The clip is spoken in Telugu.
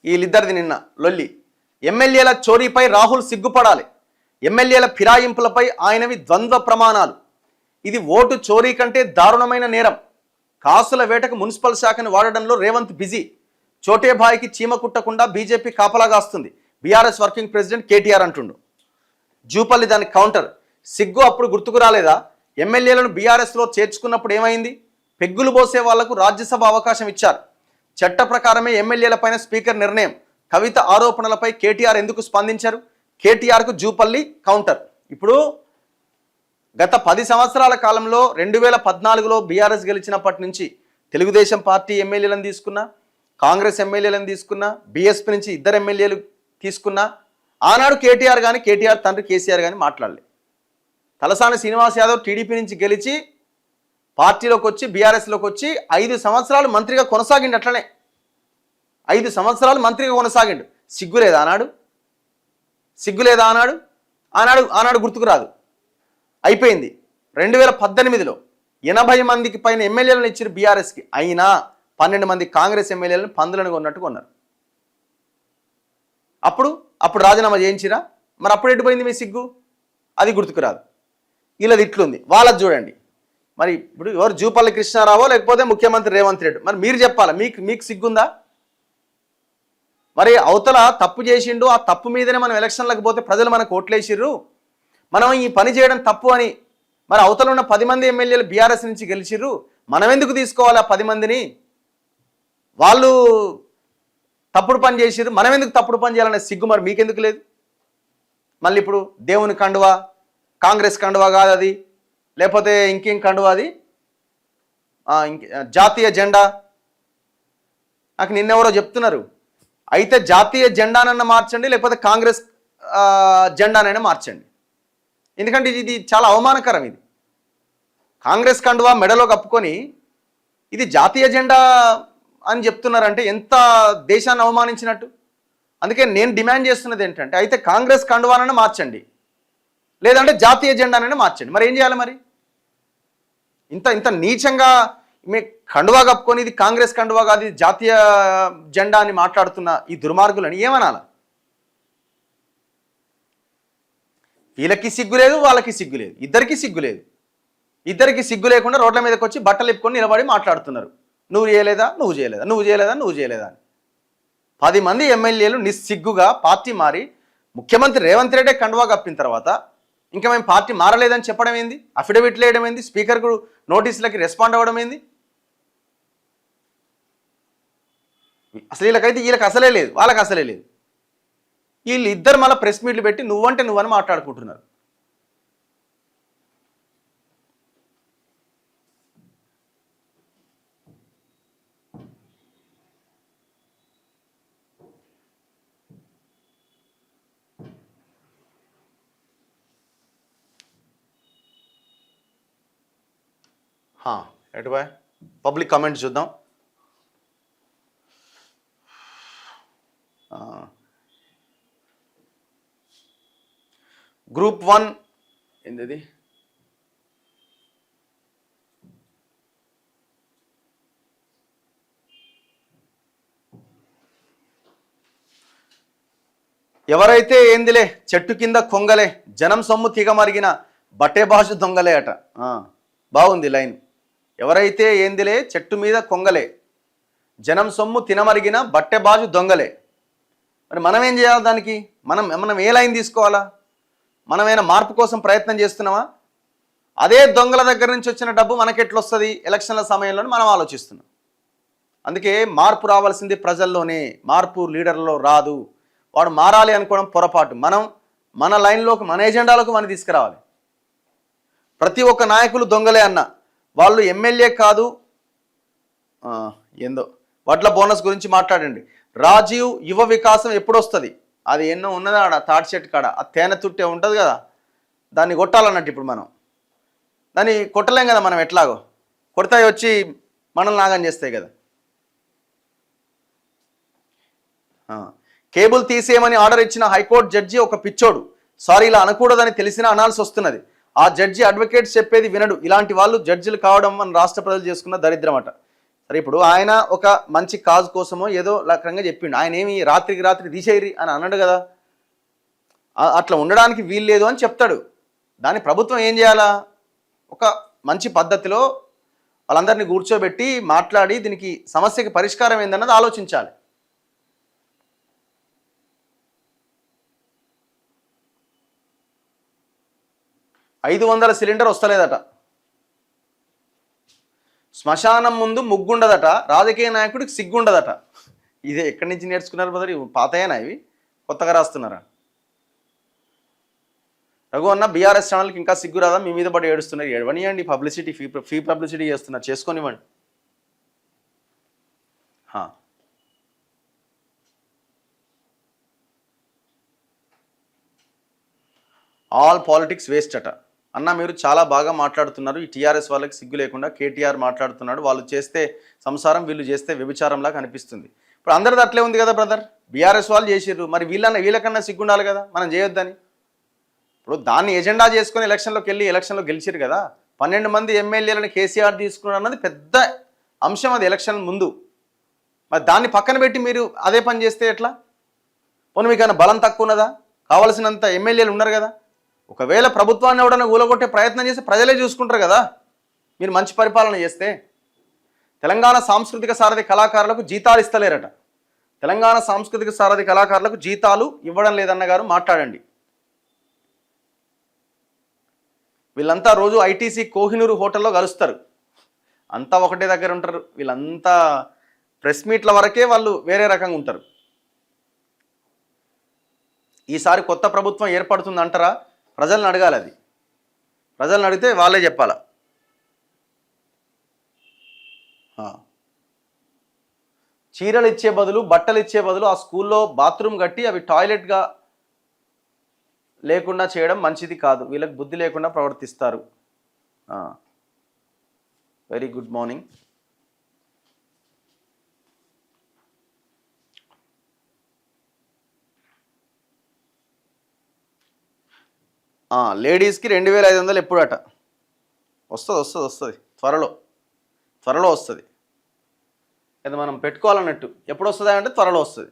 వీళ్ళిద్దరిది నిన్న లొల్లి. ఎమ్మెల్యేల చోరీపై రాహుల్ సిగ్గుపడాలి, ఎమ్మెల్యేల ఫిరాయింపులపై ఆయనవి ద్వంద్వ ప్రమాణాలు. ఇది ఓటు చోరీ కంటే దారుణమైన నేరం. కాసుల వేటకు మున్సిపల్ శాఖను వాడడంలో రేవంత్ బిజీ. చోటేభాయికి చీమ కుట్టకుండా బీజేపీ కాపలాగాస్తుంది, బీఆర్ఎస్ వర్కింగ్ ప్రెసిడెంట్ కేటీఆర్ అంటుండు. జూపల్లి దానికి కౌంటర్. సిగ్గు అప్పుడు గుర్తుకు రాలేదా? ఎమ్మెల్యేలను బీఆర్ఎస్లో చేర్చుకున్నప్పుడు ఏమైంది? పెగ్గులు పోసే వాళ్లకు రాజ్యసభ అవకాశం ఇచ్చారు. చట్ట ప్రకారమే ఎమ్మెల్యేలపైన స్పీకర్ నిర్ణయం. కవిత ఆరోపణలపై కేటీఆర్ ఎందుకు స్పందించారు? కేటీఆర్కు జూపల్లి కౌంటర్. ఇప్పుడు గత 10 సంవత్సరాల కాలంలో 2014లో బీఆర్ఎస్ గెలిచినప్పటి నుంచి తెలుగుదేశం పార్టీ ఎమ్మెల్యేలను తీసుకున్నా, కాంగ్రెస్ ఎమ్మెల్యేలను తీసుకున్నా, బీఎస్పీ నుంచి 2 ఎమ్మెల్యేలు తీసుకున్నా, ఆనాడు కేటీఆర్ కానీ కేటీఆర్ తండ్రి కేసీఆర్ కానీ మాట్లాడలే. తలసాని శ్రీనివాస్ యాదవ్ టీడీపీ నుంచి గెలిచి పార్టీలోకి వచ్చి బీఆర్ఎస్లోకి వచ్చి 5 సంవత్సరాలు మంత్రిగా కొనసాగిండు. అట్లనే 5 సంవత్సరాలు మంత్రిగా కొనసాగిండు. సిగ్గులేదా ఆనాడు? సిగ్గులేదా ఆనాడు? ఆనాడు గుర్తుకు రాదు. అయిపోయింది. 2018లో 80 మందికి పైన ఎమ్మెల్యేలను ఇచ్చారు బీఆర్ఎస్కి. అయినా 12 మంది కాంగ్రెస్ ఎమ్మెల్యేలను పందులను కొన్నట్టు కొన్నారు. అప్పుడు రాజీనామా చేయించిరా? మరి అప్పుడు ఎటుపోయింది మీ సిగ్గు? అది గుర్తుకు రాదు. వీళ్ళది ఇట్లుంది. వాళ్ళది చూడండి. మరి ఇప్పుడు ఎవరు జూపల్లి కృష్ణారావో లేకపోతే ముఖ్యమంత్రి రేవంత్ రెడ్డి, మరి మీరు చెప్పాలా? మీకు సిగ్గుందా? మరి అవతల తప్పు చేసిండు, ఆ తప్పు మీదనే మనం ఎలక్షన్లకు పోతే ప్రజలు మనకు ఓట్లేసిర్రు, మనం ఈ పని చేయడం తప్పు అని. మరి అవతల ఉన్న 10 మంది ఎమ్మెల్యేలు బీఆర్ఎస్ నుంచి గెలిచిర్రు, మనం ఎందుకు తీసుకోవాలి ఆ 10 మందిని? వాళ్ళు తప్పుడు పని చేసిర్రు, మనం ఎందుకు తప్పుడు పని చేయాలనే సిగ్గు మరి మీకెందుకు లేదు? మళ్ళీ ఇప్పుడు దేవుని కండువా, కాంగ్రెస్ కండువా కాదు అది, లేకపోతే ఇంకేం కండువా అది, జాతీయ జెండా. నాకు నిన్నెవరో చెప్తున్నారు, అయితే జాతీయ జెండానన్నా మార్చండి, లేకపోతే కాంగ్రెస్ జెండానైనా మార్చండి. ఎందుకంటే ఇది చాలా అవమానకరం. ఇది కాంగ్రెస్ కండువా మెడలో కప్పుకొని ఇది జాతీయ జెండా అని చెప్తున్నారంటే ఎంత దేశాన్ని అవమానించినట్టు. అందుకే నేను డిమాండ్ చేస్తున్నది ఏంటంటే, అయితే కాంగ్రెస్ కండువానైనా మార్చండి, లేదంటే జాతీయ జెండానైనా మార్చండి. మరి ఏం చేయాలి? మరి ఇంత నీచంగా మీ కండువా కప్పుకొని ఇది కాంగ్రెస్ కండువా కాదు ఇది జాతీయ జెండా అని మాట్లాడుతున్న ఈ దుర్మార్గులని ఏమనాల? వీళ్ళకి సిగ్గు లేదు, వాళ్ళకి సిగ్గు లేదు, ఇద్దరికి సిగ్గు లేదు. ఇద్దరికి సిగ్గు లేకుండా రోడ్ల మీదకి వచ్చి బట్టలు ఇప్పుకొని నిలబడి మాట్లాడుతున్నారు. నువ్వు చేయలేదా, నువ్వు చేయలేదా, నువ్వు చేయలేదా, నువ్వు చేయలేదా అని. 10 మంది ఎమ్మెల్యేలు నిస్సిగ్గుగా పార్టీ మారి ముఖ్యమంత్రి రేవంత్ రెడ్డి కండువా కప్పిన తర్వాత ఇంకా మేము పార్టీ మారలేదని చెప్పడం ఏంది? అఫిడవిట్లు వేయడం ఏంది? స్పీకర్కు నోటీసులకి రెస్పాండ్ అవ్వడం ఏంది? అసలు వీళ్ళకి అసలే లేదు, వాళ్ళకి అసలే లేదు. వీళ్ళు ఇద్దరు మళ్ళీ ప్రెస్ మీట్లు పెట్టి నువ్వంటే నువ్వని మాట్లాడుకుంటున్నారు. ఎటు బాయ్ పబ్లిక్ కామెంట్స్ చూద్దాం. గ్రూప్ 1 ఏంది? ఎవరైతే ఏందిలే చెట్టు కింద కొంగలే, జనం సొమ్ము తీగ మరిగిన బట్టేబాజు దొంగలే అట. బాగుంది లైన్. ఎవరైతే ఏందిలే చెట్టు మీద కొంగలే, జనం సొమ్ము తినమరిగిన బట్టెబాజు దొంగలే. మరి మనం ఏం చేయాలి దానికి? మనం ఏ లైన్ తీసుకోవాలా? మనమైనా మార్పు కోసం ప్రయత్నం చేస్తున్నామా? అదే దొంగల దగ్గర నుంచి వచ్చిన డబ్బు మనకెట్లొస్తుంది ఎలక్షన్ల సమయంలో మనం ఆలోచిస్తున్నాం. అందుకే మార్పు రావాల్సింది ప్రజల్లోనే, మార్పు లీడర్లో రాదు. వాడు మారాలి అనుకోవడం పొరపాటు. మనం మన లైన్లోకి, మన ఎజెండాలోకి మనం తీసుకురావాలి. ప్రతి ఒక్క నాయకులు దొంగలే అన్న వాళ్ళు ఎమ్మెల్యే కాదు. ఏందో వడ్ల బోనస్ గురించి మాట్లాడండి. రాజీవ్ యువ వికాసం ఎప్పుడు వస్తుంది? అది ఎన్నో ఉన్నదా ఆడ తాటి చెట్టు కాడ, ఆ తేనె తుట్టే ఉంటుంది కదా, దాన్ని కొట్టాలన్నట్టు. ఇప్పుడు మనం దాన్ని కొట్టలేం కదా, మనం ఎట్లాగో కొడతాయి వచ్చి మనల్ని నాగం చేస్తాయి కదా. కేబుల్ తీసేయమని ఆర్డర్ ఇచ్చిన హైకోర్టు జడ్జి ఒక పిచ్చోడు. సారీ ఇలా అనకూడదని తెలిసినా అనాల్సి వస్తున్నది. ఆ జడ్జి అడ్వకేట్స్ చెప్పేది వినడు. ఇలాంటి వాళ్ళు జడ్జిలు కావడం మన రాష్ట్ర ప్రజలు చేసుకున్న దరిద్రం అట. సరే ఇప్పుడు ఆయన ఒక మంచి కాజ్ కోసమో ఏదో రకంగా చెప్పిండు. ఆయన ఏమి రాత్రికి రాత్రి తీసేయరి అని అన్నాడు కదా. అట్లా ఉండడానికి వీలు లేదు అని చెప్తాడు. దాన్ని ప్రభుత్వం ఏం చేయాలా? ఒక మంచి పద్ధతిలో వాళ్ళందరినీ కూర్చోబెట్టి మాట్లాడి దీనికి సమస్యకి పరిష్కారం ఏందన్నది ఆలోచించాలి. $500 సిలిండర్ వస్తలేదట. శ్మశానం ముందు ముగ్గుండదట. రాజకీయ నాయకుడికి సిగ్గుండదట. ఇదే ఎక్కడి నుంచి నేర్చుకున్నారు బ్రదర్? పాతయేనా ఇవి? కొత్తగా రాస్తున్నారా? రఘు అన్న బీఆర్ఎస్ ఛానల్కి ఇంకా సిగ్గు రాదా? మీ మీద పడి ఏడుస్తున్నారు. ఏడవనియండి, పబ్లిసిటీ ఫ్రీ పబ్లిసిటీ చేస్తున్నారు, చేసుకొనివ్వండి. ఆల్ పాలిటిక్స్ వేస్ట్ అట. అన్న మీరు చాలా బాగా మాట్లాడుతున్నారు. ఈ టీఆర్ఎస్ వాళ్ళకి సిగ్గు లేకుండా కేటీఆర్ మాట్లాడుతున్నాడు. వాళ్ళు చేస్తే సంసారం, వీళ్ళు చేస్తే వ్యభిచారంలా కనిపిస్తుంది. ఇప్పుడు అందరిది అట్లే ఉంది కదా బ్రదర్. బీఆర్ఎస్ వాళ్ళు చేసిర్రు, మరి వీళ్ళకన్నా సిగ్గుండాలి కదా మనం చేయొద్దని. ఇప్పుడు దాన్ని ఎజెండా చేసుకుని ఎలక్షన్లో గెలిచిరు కదా. 12 మంది ఎమ్మెల్యేలను కేసీఆర్ తీసుకున్నారు అన్నది పెద్ద అంశం, అది ఎలక్షన్ ముందు. మరి దాన్ని పక్కన పెట్టి మీరు అదే పని చేస్తే ఎట్లా? పోనీ మీకైనా బలం తక్కువ ఉన్నదా? కావలసినంత ఎమ్మెల్యేలు ఉన్నారు కదా. ఒకవేళ ప్రభుత్వాన్ని ఎవడన్నా ఊలగొట్టే ప్రయత్నం చేస్తే ప్రజలే చూసుకుంటారు కదా మీరు మంచి పరిపాలన చేస్తే. తెలంగాణ సాంస్కృతిక సారథి కళాకారులకు జీతాలు ఇస్తలేరట. తెలంగాణ సాంస్కృతిక సారథి కళాకారులకు జీతాలు ఇవ్వడం లేదన్న గారు మాట్లాడండి. వీళ్ళంతా రోజు ఐటీసీ కోహినూరు హోటల్లో కలుస్తారు, అంతా ఒకటే దగ్గర ఉంటారు. వీళ్ళంతా ప్రెస్ మీట్ల వరకే వాళ్ళు వేరే రకంగా ఉంటారు. ఈసారి కొత్త ప్రభుత్వం ఏర్పడుతుంది అంటారా? ప్రజలను అడగాలి. అది ప్రజలను అడిగితే వాళ్ళే చెప్పాల. చీరలు ఇచ్చే బదులు, బట్టలు ఇచ్చే బదులు ఆ స్కూల్లో బాత్రూమ్ కట్టి అవి టాయిలెట్గా లేకుండా చేయడం మంచిది కాదు. వీళ్ళకి బుద్ధి లేకుండా ప్రవర్తిస్తారు. Very good morning. లేడీస్కి 2500 ఎప్పుడట? వస్తుంది త్వరలో వస్తుంది. అది మనం పెట్టుకోవాలన్నట్టు. ఎప్పుడు వస్తుంది అంటే త్వరలో వస్తుంది.